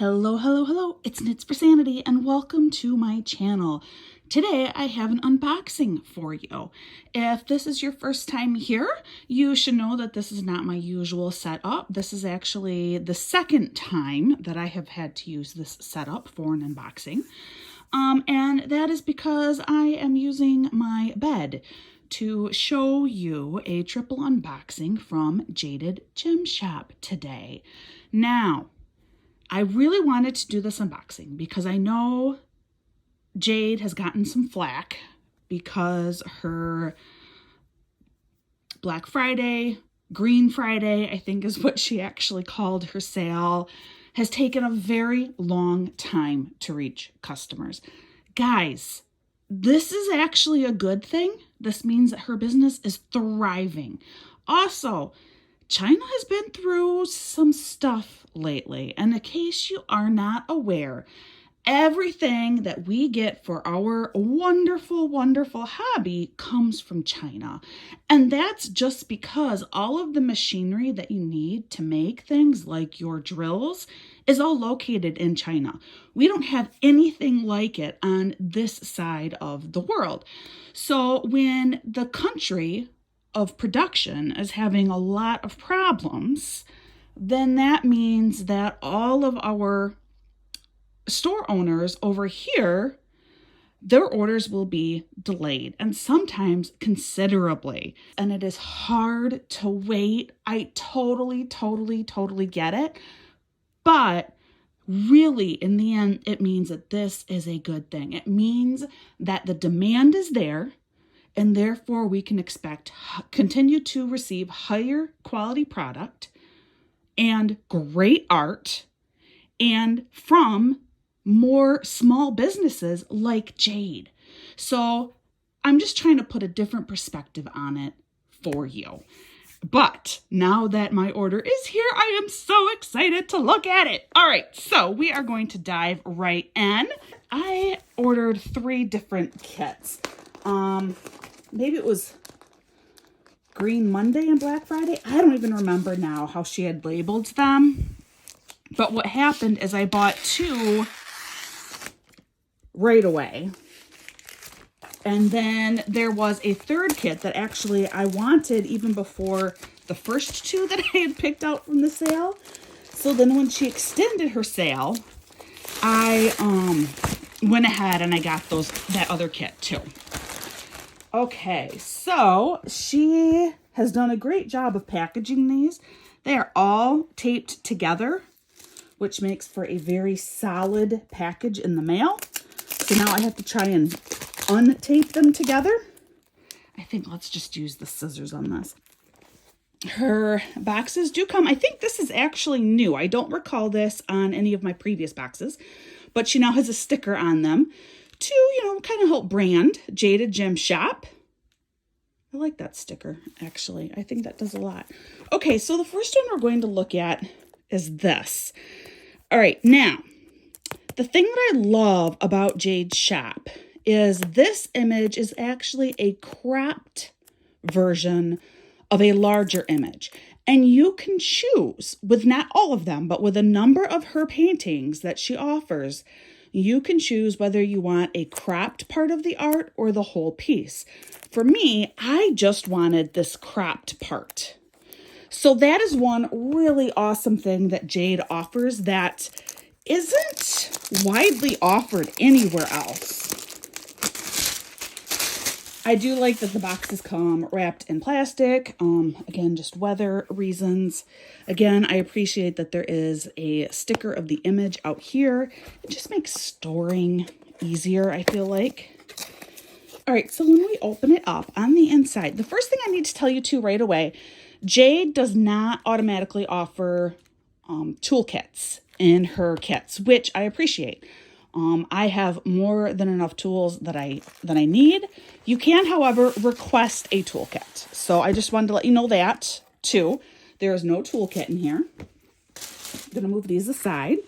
Hello, hello, hello, it's Knits for Sanity and welcome to my channel. Today I have an unboxing for you. If this is your first time here, you should know that this is not my usual setup. This is actually the second time that I have had to use this setup for an unboxing. And that is because I am using my bed to show you a triple unboxing from Jaded Gem Shop today. Now, I really wanted to do this unboxing because I know Jade has gotten some flack because her Black Friday, Green Friday, I think is what she actually called her sale, has taken a very long time to reach customers. Guys, this is actually a good thing. This means that her business is thriving. Also, China has been through some stuff lately, and in case you are not aware, everything that we get for our wonderful, wonderful hobby comes from China. And that's just because all of the machinery that you need to make things like your drills is all located in China. We don't have anything like it on this side of the world. So when the country of production is having a lot of problems, then that means that all of our store owners over here, their orders will be delayed and sometimes considerably. And it is hard to wait. I totally get it. But really, in the end, it means that this is a good thing. It means that the demand is there, and therefore we can continue to receive higher quality product and great art, and from more small businesses like Jade. So I'm just trying to put a different perspective on it for you. But now that my order is here, I am so excited to look at it. All right, so we are going to dive right in. I ordered 3 different kits. Maybe it was Green Monday and Black Friday. I don't even remember now how she had labeled them. But what happened is I bought 2 right away. And then there was a 3rd kit that actually I wanted even before the first 2 that I had picked out from the sale. So then when she extended her sale, I went ahead and I got that other kit too. Okay, so she has done a great job of packaging these. They are all taped together, which makes for a very solid package in the mail. So now I have to try and untape them together. I think let's just use the scissors on this. Her boxes do come, I think this is actually new. I don't recall this on any of my previous boxes, but she now has a sticker on them to, kind of help brand Jaded Gem Shop. I like that sticker, actually. I think that does a lot. Okay, so the first one we're going to look at is this. All right, now, the thing that I love about Jade's shop is this image is actually a cropped version of a larger image. And you can choose, with not all of them, but with a number of her paintings that she offers, you can choose whether you want a cropped part of the art or the whole piece. For me, I just wanted this cropped part. So that is one really awesome thing that Jade offers that isn't widely offered anywhere else. I do like that the boxes come wrapped in plastic. Again, just weather reasons. Again, I appreciate that there is a sticker of the image out here. It just makes storing easier, I feel like. All right, so when we open it up on the inside, the first thing I need to tell you right away, Jade does not automatically offer toolkits in her kits, which I appreciate. I have more than enough tools that I need. You can, however, request a toolkit. So I just wanted to let you know that too. There is no toolkit in here. I'm going to move these aside.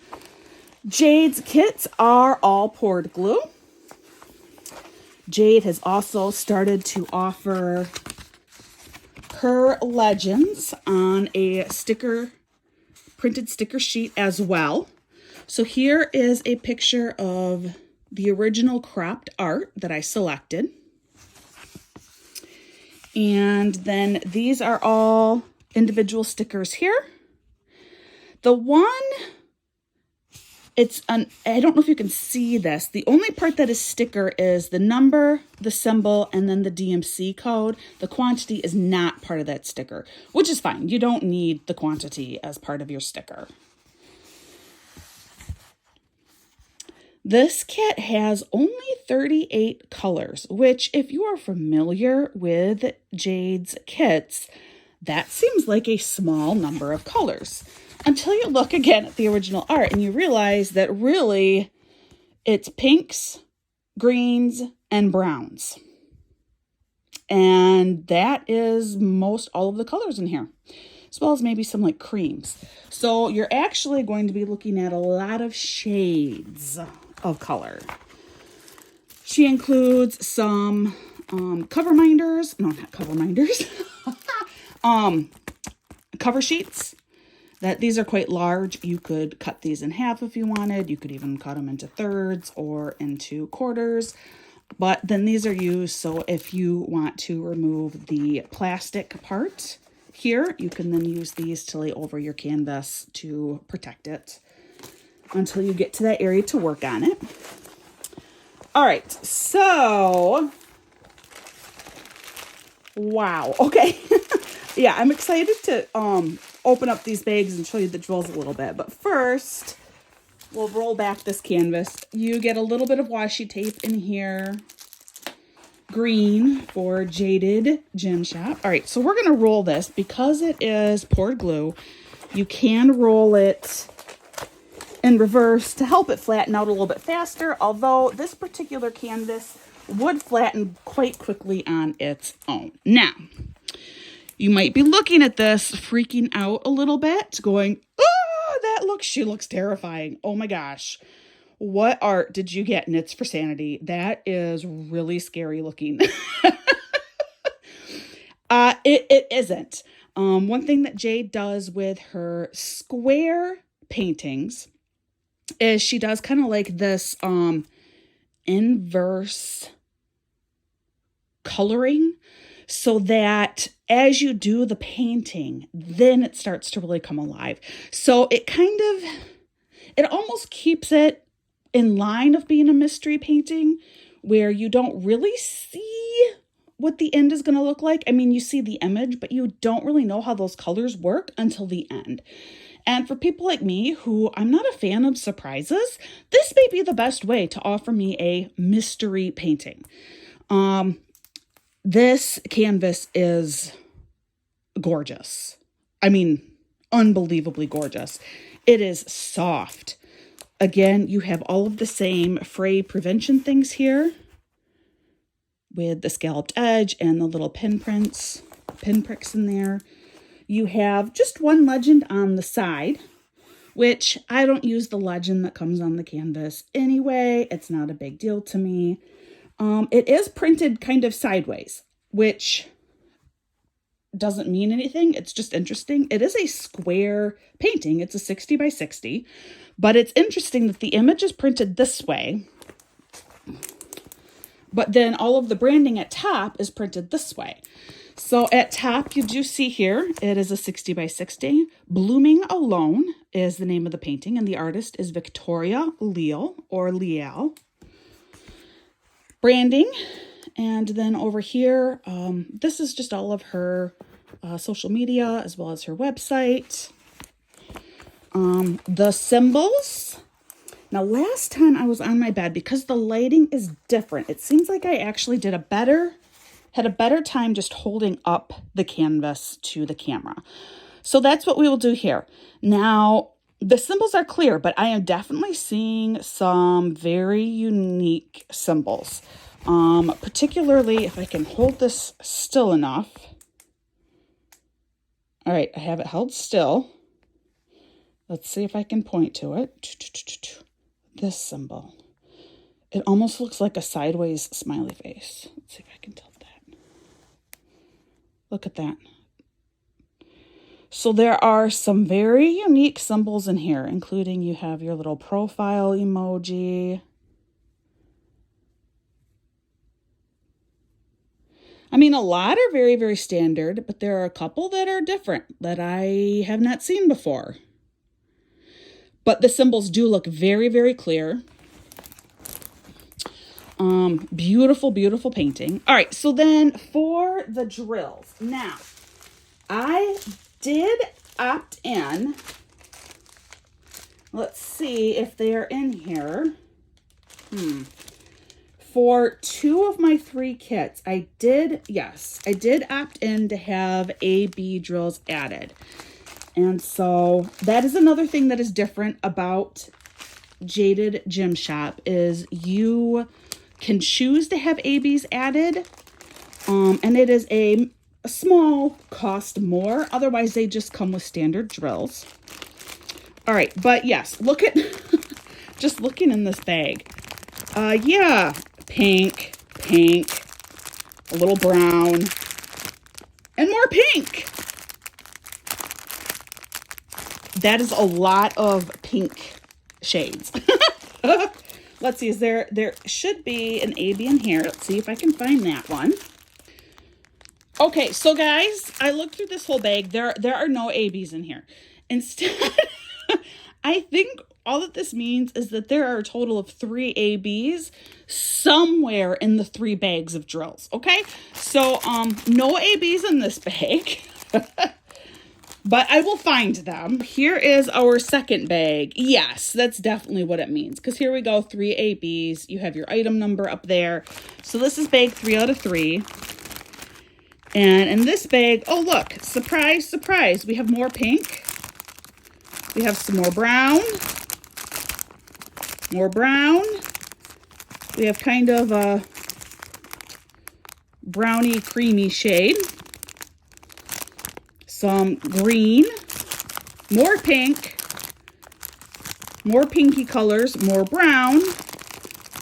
Jade's kits are all poured glue. Jade has also started to offer her legends on a printed sticker sheet as well. So here is a picture of the original cropped art that I selected. And then these are all individual stickers here. The one, I don't know if you can see this. The only part that is sticker is the number, the symbol, and then the DMC code. The quantity is not part of that sticker, which is fine. You don't need the quantity as part of your sticker. This kit has only 38 colors, which if you are familiar with Jade's kits, that seems like a small number of colors. Until you look again at the original art and you realize that really it's pinks, greens, and browns. And that is most all of the colors in here, as well as maybe some like creams. So you're actually going to be looking at a lot of shades of color. She includes some cover minders. No, not cover minders. Cover sheets. These are quite large. You could cut these in half if you wanted. You could even cut them into thirds or into quarters. But then these are used so if you want to remove the plastic part here, you can then use these to lay over your canvas to protect it until you get to that area to work on it. All right, so wow. Okay. Yeah, I'm excited to open up these bags and show you the drills a little bit. But first, we'll roll back this canvas. You get a little bit of washi tape in here. Green for Jaded Gem Shop. All right, so we're going to roll this. Because it is poured glue, you can roll it in reverse to help it flatten out a little bit faster, although this particular canvas would flatten quite quickly on its own. Now, you might be looking at this, freaking out a little bit, going, oh, she looks terrifying. Oh my gosh. What art did you get, Knits for Sanity? That is really scary looking. It isn't. One thing that Jade does with her square paintings is she does kind of like this inverse coloring, so that as you do the painting, then it starts to really come alive. So it almost keeps it in line of being a mystery painting where you don't really see what the end is going to look like. I mean, you see the image, but you don't really know how those colors work until the end. And for people like me, who I'm not a fan of surprises, this may be the best way to offer me a mystery painting. This canvas is gorgeous. I mean, unbelievably gorgeous. It is soft. Again, you have all of the same fray prevention things here with the scalloped edge and the little pinpricks in there. You have just one legend on the side, which I don't use the legend that comes on the canvas anyway. It's not a big deal to me. It is printed kind of sideways, which doesn't mean anything. It's just interesting. It is a square painting. It's a 60 by 60, but it's interesting that the image is printed this way, but then all of the branding at top is printed this way. So at top, you do see here, it is a 60 by 60. Blooming Alone is the name of the painting, and the artist is Victoria Leal or Leal. Branding, and then over here, this is just all of her social media as well as her website. The symbols. Now, last time I was on my bed, because the lighting is different, it seems like I actually had a better time just holding up the canvas to the camera. So that's what we will do here. Now, the symbols are clear, but I am definitely seeing some very unique symbols. Particularly if I can hold this still enough. All right, I have it held still. Let's see if I can point to it. This symbol. It almost looks like a sideways smiley face. Let's see if I can tilt that. Look at that. So there are some very unique symbols in here, including you have your little profile emoji. I mean, a lot are very, very standard, but there are a couple that are different that I have not seen before. But the symbols do look very, very clear. Beautiful, beautiful painting. All right, so then for the drills. Now, I did opt in. Let's see if they are in here. For 2 of my 3 kits, I did opt in to have A-B drills added. And so that is another thing that is different about Jaded Gem Shop is you can choose to have ABs added. And it is a small cost more. Otherwise, they just come with standard drills. All right, but yes, look at, just looking in this bag. Yeah, pink, a little brown, and more pink. That is a lot of pink shades. Let's see, there should be an AB in here. Let's see if I can find that one. Okay, so guys, I looked through this whole bag. There are no ABs in here. Instead, I think all that this means is that there are a total of 3 ABs somewhere in the 3 bags of drills, okay? So, no ABs in this bag. But I will find them. Here is our second bag. Yes, that's definitely what it means. Because here we go, 3 ABs. You have your item number up there. So this is bag 3 out of 3. And in this bag, oh look, surprise, surprise. We have more pink. We have some more brown. More brown. We have kind of a browny, creamy shade. Some green, more pink, more pinky colors, more brown,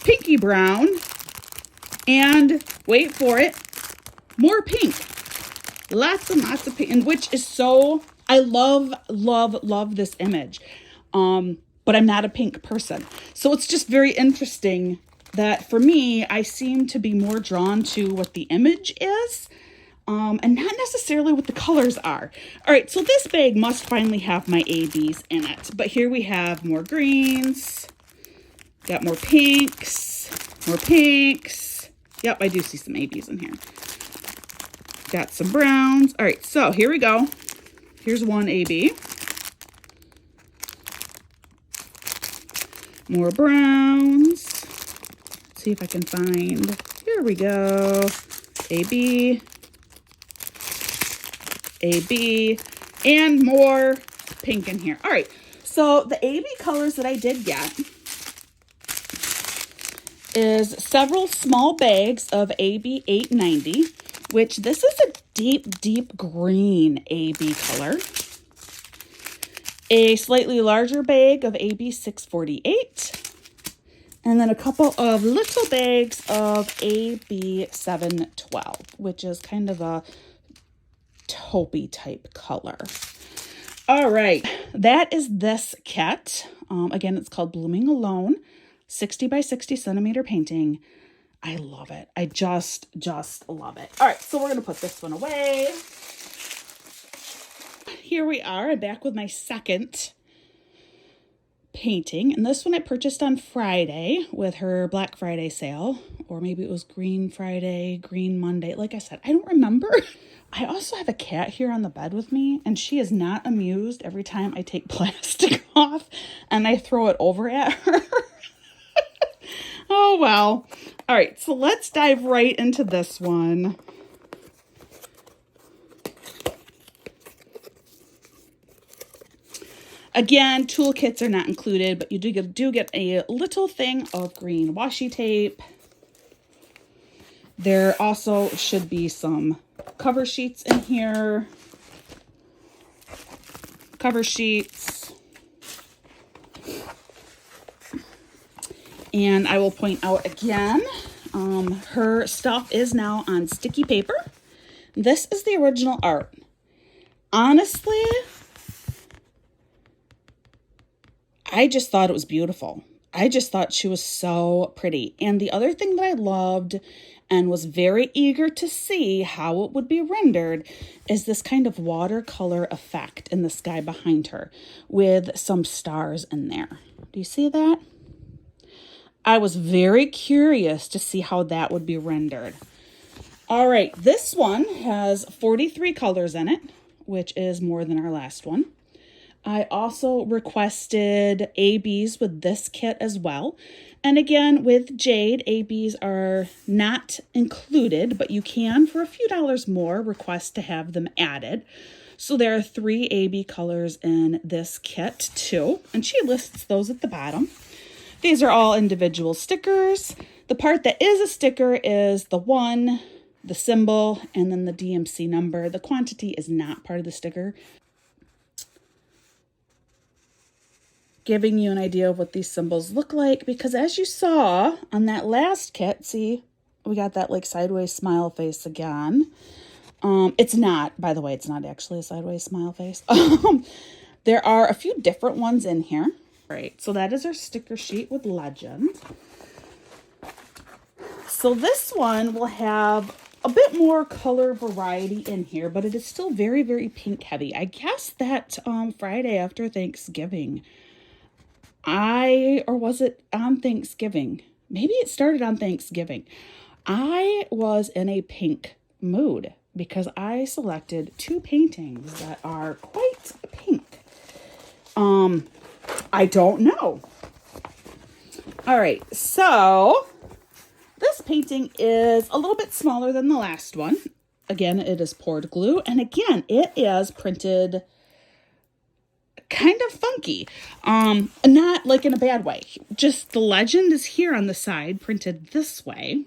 pinky brown, and wait for it, more pink. Lots and lots of pink, and which is so, I love, love, love this image. But I'm not a pink person. So it's just very interesting that for me, I seem to be more drawn to what the image is. And not necessarily what the colors are. All right, so this bag must finally have my ABs in it. But here we have more greens. Got more pinks. More pinks. Yep, I do see some ABs in here. Got some browns. All right, so here we go. Here's one AB. More browns. Let's see if I can find. Here we go. AB. AB, and more pink in here. All right, so the AB colors that I did get is several small bags of AB 890, which this is a deep, deep green AB color. A slightly larger bag of AB 648, and then a couple of little bags of AB 712, which is kind of a taupey type color. All right, that is this kit. Again, it's called Blooming Alone, 60 by 60 centimeter painting. I love it. I just love it. All right, so we're gonna put this one away. Here we are. I'm back with my second painting, and this one I purchased on Friday with her Black Friday sale, or maybe it was Green Friday, Green Monday. Like I said, I don't remember. I also have a cat here on the bed with me, and she is not amused every time I take plastic off and I throw it over at her. Oh, well. All right, so let's dive right into this one. Again, toolkits are not included, but you do get a little thing of green washi tape. There also should be some cover sheets in here. Cover sheets. And I will point out again, her stuff is now on sticky paper. This is the original art. Honestly, I just thought it was beautiful. I just thought she was so pretty. And the other thing that I loved and was very eager to see how it would be rendered is this kind of watercolor effect in the sky behind her with some stars in there. Do you see that? I was very curious to see how that would be rendered. All right, this one has 43 colors in it, which is more than our last one. I also requested ABs with this kit as well. And again, with Jade, ABs are not included, but you can, for a few dollars more, request to have them added. So there are 3 AB colors in this kit too, and she lists those at the bottom. These are all individual stickers. The part that is a sticker is the 1, the symbol, and then the DMC number. The quantity is not part of the sticker. Giving you an idea of what these symbols look like, because as you saw on that last kit, see, we got that like sideways smile face again. It's not, by the way, it's not actually a sideways smile face. There are a few different ones in here. All right, so that is our sticker sheet with legend. So this one will have a bit more color variety in here, but it is still very, very pink heavy. I guess that Friday after Thanksgiving, or was it on Thanksgiving? Maybe it started on Thanksgiving. I was in a pink mood because I selected 2 paintings that are quite pink. I don't know. All right, so this painting is a little bit smaller than the last one. Again, it is poured glue, and again, it is printed kind of funky. Not like in a bad way. Just the legend is here on the side, printed this way.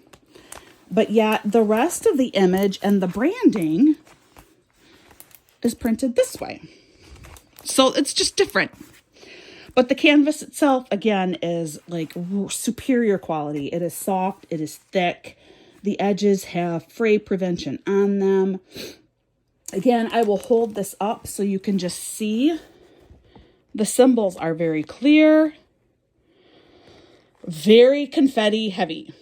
But yet the rest of the image and the branding is printed this way. So it's just different. But the canvas itself, again, is like superior quality. It is soft. It is thick. The edges have fray prevention on them. Again, I will hold this up so you can just see. The symbols are very clear, very confetti heavy,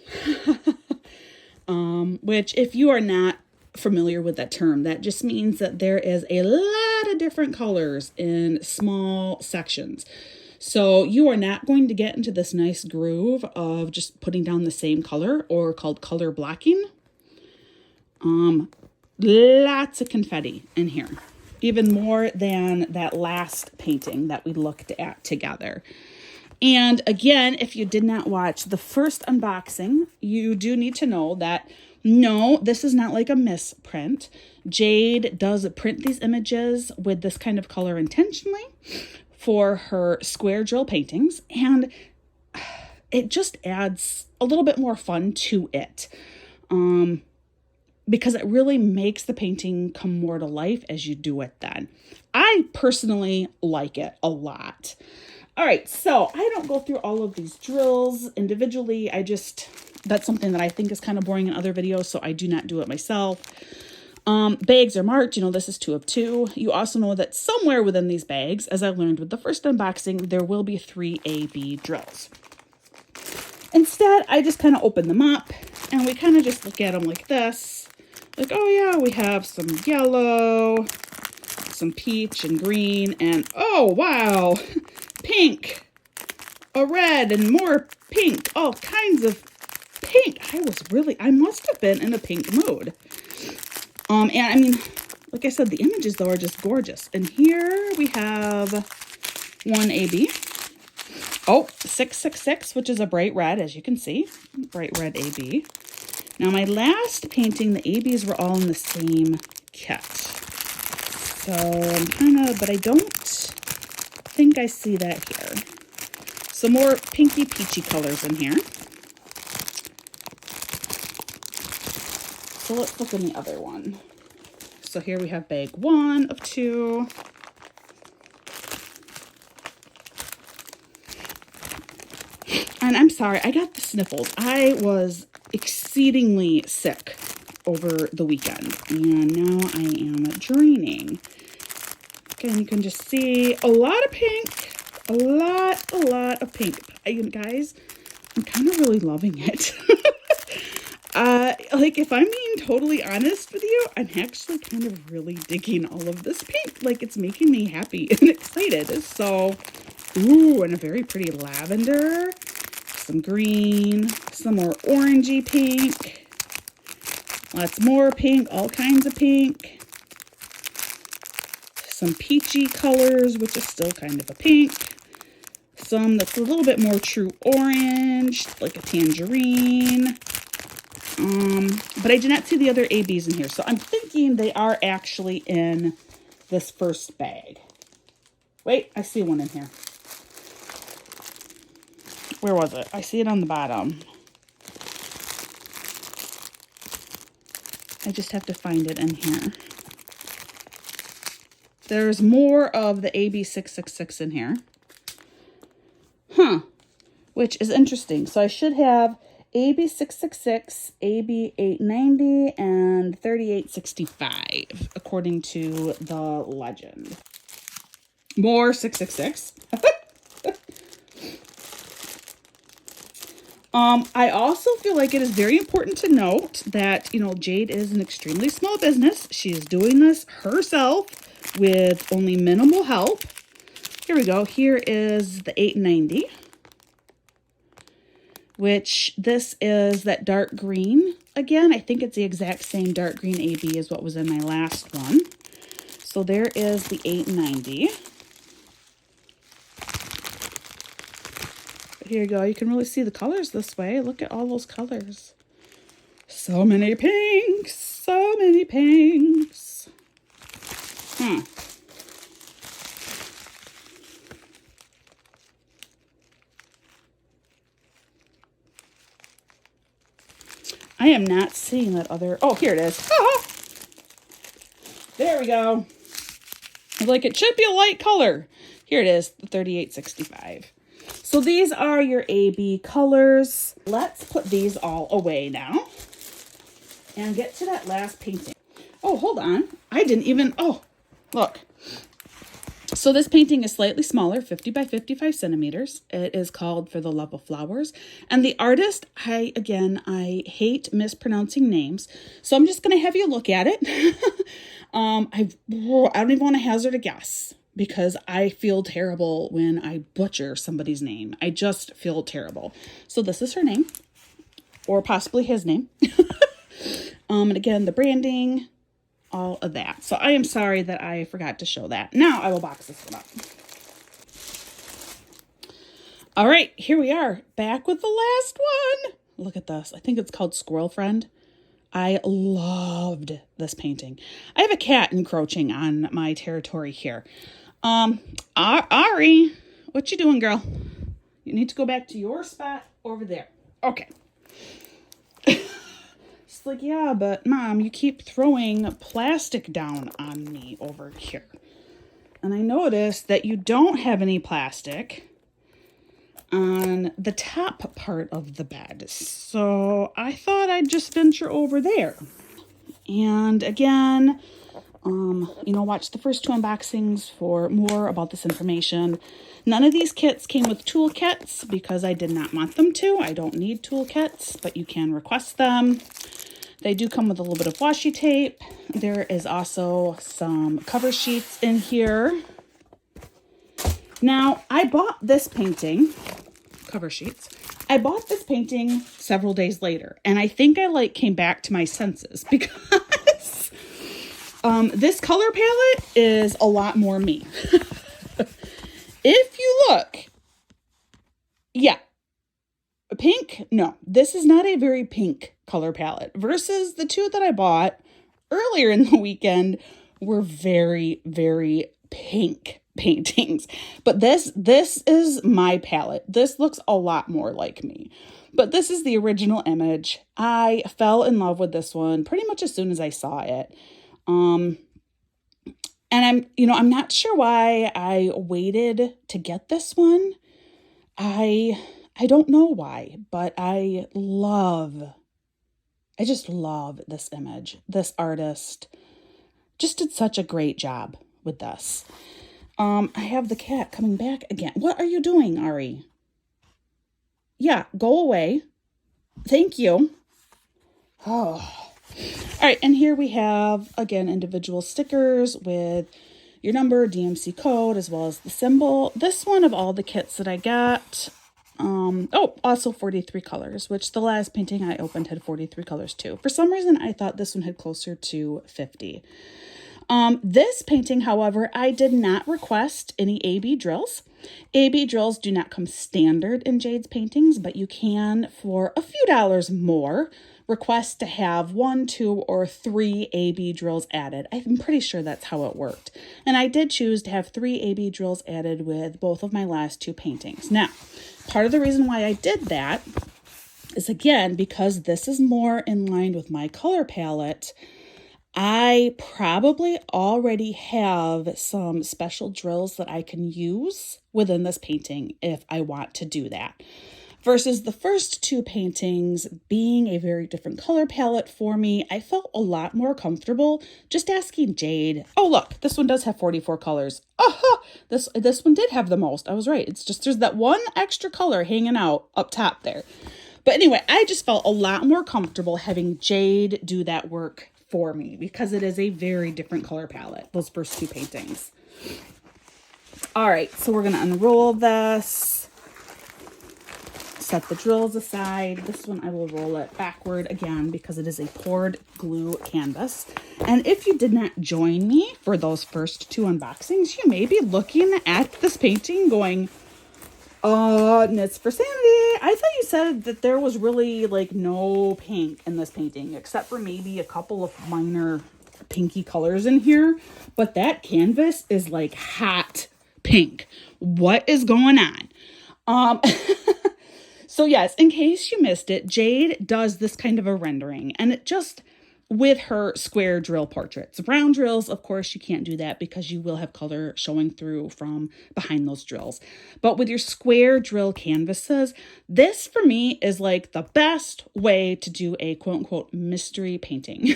which if you are not familiar with that term, that just means that there is a lot of different colors in small sections. So you are not going to get into this nice groove of just putting down the same color, or called color blocking. Lots of confetti in here. Even more than that last painting that we looked at together. And again, if you did not watch the first unboxing, you do need to know that no, this is not like a misprint. Jade does print these images with this kind of color intentionally for her square drill paintings, and it just adds a little bit more fun to it. Because it really makes the painting come more to life as you do it then. I personally like it a lot. All right, so I don't go through all of these drills individually. That's something that I think is kind of boring in other videos, so I do not do it myself. Bags are marked. This is 2 of 2. You also know that somewhere within these bags, as I learned with the first unboxing, there will be 3 AB drills. Instead, I just kind of open them up, and we kind of just look at them like this. Like, oh yeah, we have some yellow, some peach and green, and oh wow, pink, a red, and more pink, all kinds of pink. I must have been in a pink mood. And I mean, like I said, the images though are just gorgeous. And here we have 1 AB. Oh, 666, which is a bright red, as you can see, bright red AB. Now, my last painting, the ABs were all in the same kit. So I'm but I don't think I see that here. Some more pinky peachy colors in here. So let's look in the other one. So here we have bag 1 of 2. And I'm sorry, I got the sniffles. I was exceedingly sick over the weekend, and now I am draining. And you can just see a lot of pink, a lot of pink. Guys, I'm kind of really loving it. Like, if I'm being totally honest with you, I'm actually kind of really digging all of this pink. Like, it's making me happy and excited. So, ooh, and a very pretty lavender, some green, some more orangey pink, lots more pink, all kinds of pink. Some peachy colors, which is still kind of a pink. Some that's a little bit more true orange, like a tangerine. But I did not see the other ABs in here, so I'm thinking they are actually in this first bag. Wait, I see one in here. Where was it? I see it on the bottom. I just have to find it in here. There's more of the AB666 in here. Which is interesting. So I should have AB666, AB890, and 3865, according to the legend. More 666. I also feel like it is very important to note that, you know, Jade is an extremely small business. She is doing this herself with only minimal help. Here we go. Here is the 890. Which this is that dark green. Again, I think it's the exact same dark green AB as what was in my last one. So there is the 890. Here you go. You can really see the colors this way. Look at all those colors. So many pinks. So many pinks. I am not seeing that other... Oh, here it is. Ah! There we go. Like, it should be a light color. Here it is, the 3865. So these are your AB colors. Let's put these all away now and get to that last painting. Oh, hold on. I didn't even... Oh, look. So this painting is slightly smaller, 50 by 55 centimeters. It is called For the Love of Flowers. And the artist, I hate mispronouncing names. So I'm just going to have you look at it. I don't even want to hazard a guess because I feel terrible when I butcher somebody's name. I just feel terrible. So this is her name, or possibly his name. And again, the branding, all of that. So I am sorry that I forgot to show that. Now I will box this one up. All right, here we are, back with the last one. Look at this. I think it's called Squirrel Friend. I loved this painting. I have a cat encroaching on my territory here. Ari, what you doing, girl? You need to go back to your spot over there. Okay. She's like, yeah, but Mom, you keep throwing plastic down on me over here. And I noticed that you don't have any plastic on the top part of the bed. So I thought I'd just venture over there. And again, watch the first 2 unboxings for more about this information. None of these kits came with toolkits because I did not want them to. I don't need toolkits, but you can request them. They do come with a little bit of washi tape. There is also some cover sheets in here. Now, I bought this painting, cover sheets. I bought this painting several days later, and I think I came back to my senses because this color palette is a lot more me. If you look, yeah, pink, no, this is not a very pink color palette versus the 2 that I bought earlier in the weekend were very, very pink paintings. But this is my palette. This looks a lot more like me. But this is the original image. I fell in love with this one pretty much as soon as I saw it. And I'm not sure why I waited to get this one. I don't know why, but I just love this image. This artist just did such a great job with this. I have the cat coming back again. What are you doing, Ari? Yeah, go away. Thank you. Oh. All right, and here we have, again, individual stickers with your number, DMC code, as well as the symbol. This one of all the kits that I got, also 43 colors, which the last painting I opened had 43 colors too. For some reason, I thought this one had closer to 50. This painting, however, I did not request any AB drills. AB drills do not come standard in Jade's paintings, but you can, for a few dollars more, request to have 1, 2, or 3 AB drills added. I'm pretty sure that's how it worked. And I did choose to have 3 AB drills added with both of my last 2 paintings. Now, part of the reason why I did that is, again, because this is more in line with my color palette. I probably already have some special drills that I can use within this painting if I want to do that. Versus the first 2 paintings being a very different color palette for me, I felt a lot more comfortable just asking Jade. Oh, look, this one does have 44 colors. This one did have the most. I was right. It's just there's that one extra color hanging out up top there. But anyway, I just felt a lot more comfortable having Jade do that work for me because it is a very different color palette, those first 2 paintings. All right, so we're going to unroll this. Set the drills aside. This one I will roll it backward again because it is a poured glue canvas. And if you did not join me for those first 2 unboxings, you may be looking at this painting going, Knits for Sanity. I thought you said that there was really like no pink in this painting except for maybe a couple of minor pinky colors in here. But that canvas is like hot pink. What is going on? So yes, in case you missed it, Jade does this kind of a rendering, and it just with her square drill portraits. Round drills, of course, you can't do that because you will have color showing through from behind those drills. But with your square drill canvases, this for me is like the best way to do a quote unquote mystery painting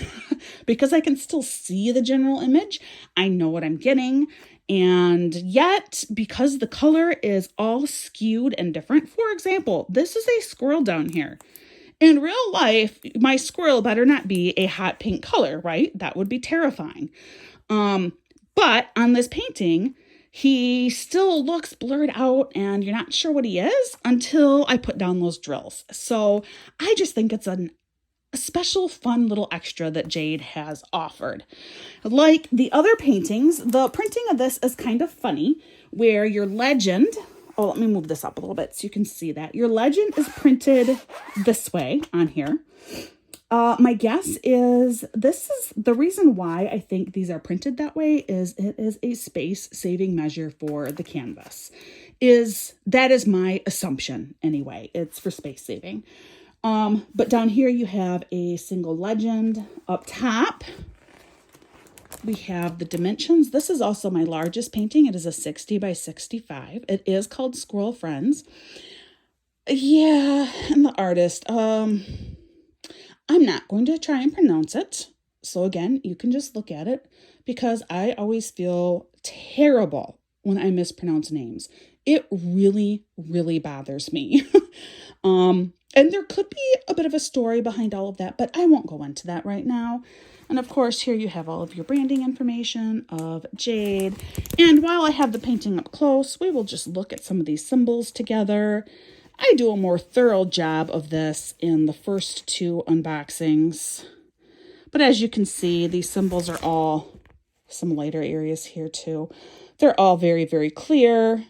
because I can still see the general image. I know what I'm getting. And yet, because the color is all skewed and different, for example, this is a squirrel down here. In real life, my squirrel better not be a hot pink color, right? That would be terrifying. But on this painting, he still looks blurred out and you're not sure what he is until I put down those drills. So I just think it's a special fun little extra that Jade has offered. Like the other paintings, the printing of this is kind of funny where your legend, let me move this up a little bit so you can see that. Your legend is printed this way on here. My guess is this is the reason why I think these are printed that way is it is a space saving measure for the canvas. That is my assumption anyway. It's for space saving. But down here you have a single legend. Up top, we have the dimensions. This is also my largest painting. It is a 60 by 65. It is called Squirrel Friends. Yeah, and the artist, I'm not going to try and pronounce it. So again, you can just look at it because I always feel terrible when I mispronounce names. It really, really bothers me. And there could be a bit of a story behind all of that, but I won't go into that right now. And of course, here you have all of your branding information of Jade. And while I have the painting up close, we will just look at some of these symbols together. I do a more thorough job of this in the first 2 unboxings. But as you can see, these symbols are all some lighter areas here too. They're all very, very clear.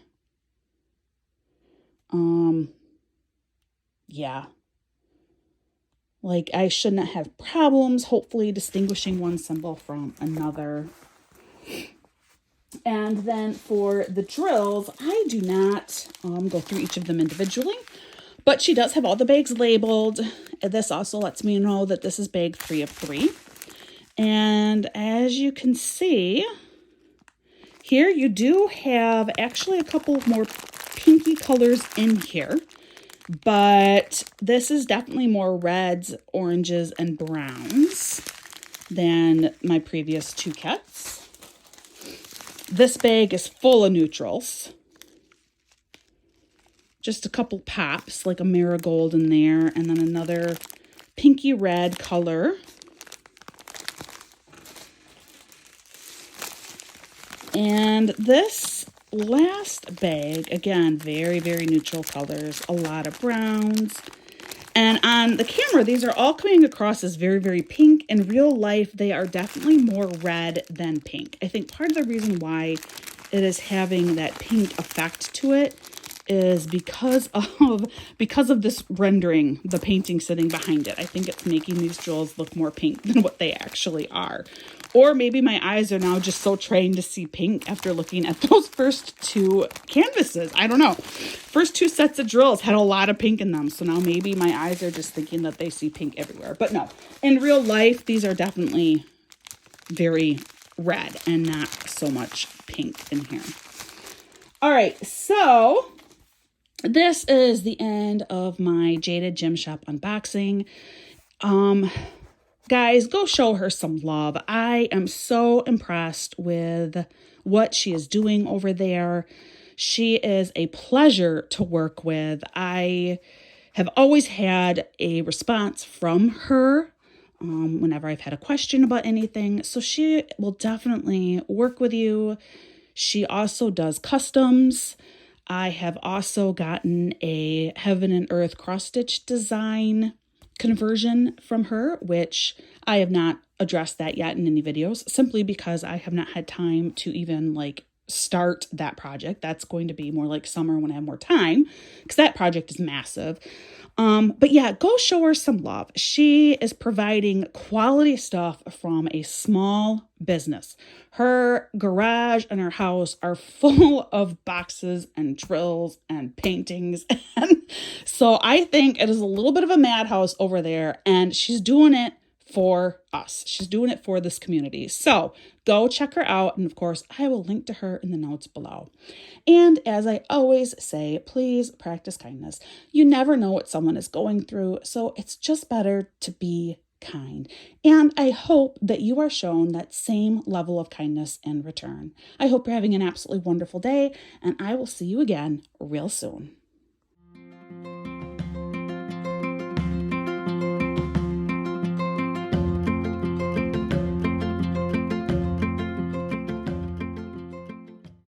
Yeah. Like I should not have problems, hopefully, distinguishing one symbol from another. And then for the drills, I do not go through each of them individually, but she does have all the bags labeled. This also lets me know that this is bag 3 of 3. And as you can see, here you do have actually a couple more pinky colors in here. But this is definitely more reds, oranges, and browns than my previous 2 kits. This bag is full of neutrals. Just a couple pops, like a marigold in there, and then another pinky red color. And this last bag, again, very, very neutral colors, a lot of browns. And on the camera, these are all coming across as very, very pink. In real life, they are definitely more red than pink. I think part of the reason why it is having that pink effect to it is because of this rendering, the painting sitting behind it. I think it's making these jewels look more pink than what they actually are. Or maybe my eyes are now just so trained to see pink after looking at those first two canvases. I don't know. First two sets of drills had a lot of pink in them. So now maybe my eyes are just thinking that they see pink everywhere. But no, in real life, these are definitely very red and not so much pink in here. All right, so this is the end of my Jaded Gem Shop unboxing. Guys, go show her some love. I am so impressed with what she is doing over there. She is a pleasure to work with. I have always had a response from her whenever I've had a question about anything. So she will definitely work with you. She also does customs. I have also gotten a Heaven and Earth cross-stitch design conversion from her, which I have not addressed that yet in any videos, simply because I have not had time to even start that project. That's going to be more like summer when I have more time, because that project is massive. But yeah, go show her some love. She is providing quality stuff from a small business. Her garage and her house are full of boxes and drills and paintings. And so I think it is a little bit of a madhouse over there, and she's doing it for us. She's doing it for this community. So go check her out. And of course, I will link to her in the notes below. And as I always say, please practice kindness. You never know what someone is going through, so it's just better to be kind. And I hope that you are shown that same level of kindness in return. I hope you're having an absolutely wonderful day, and I will see you again real soon.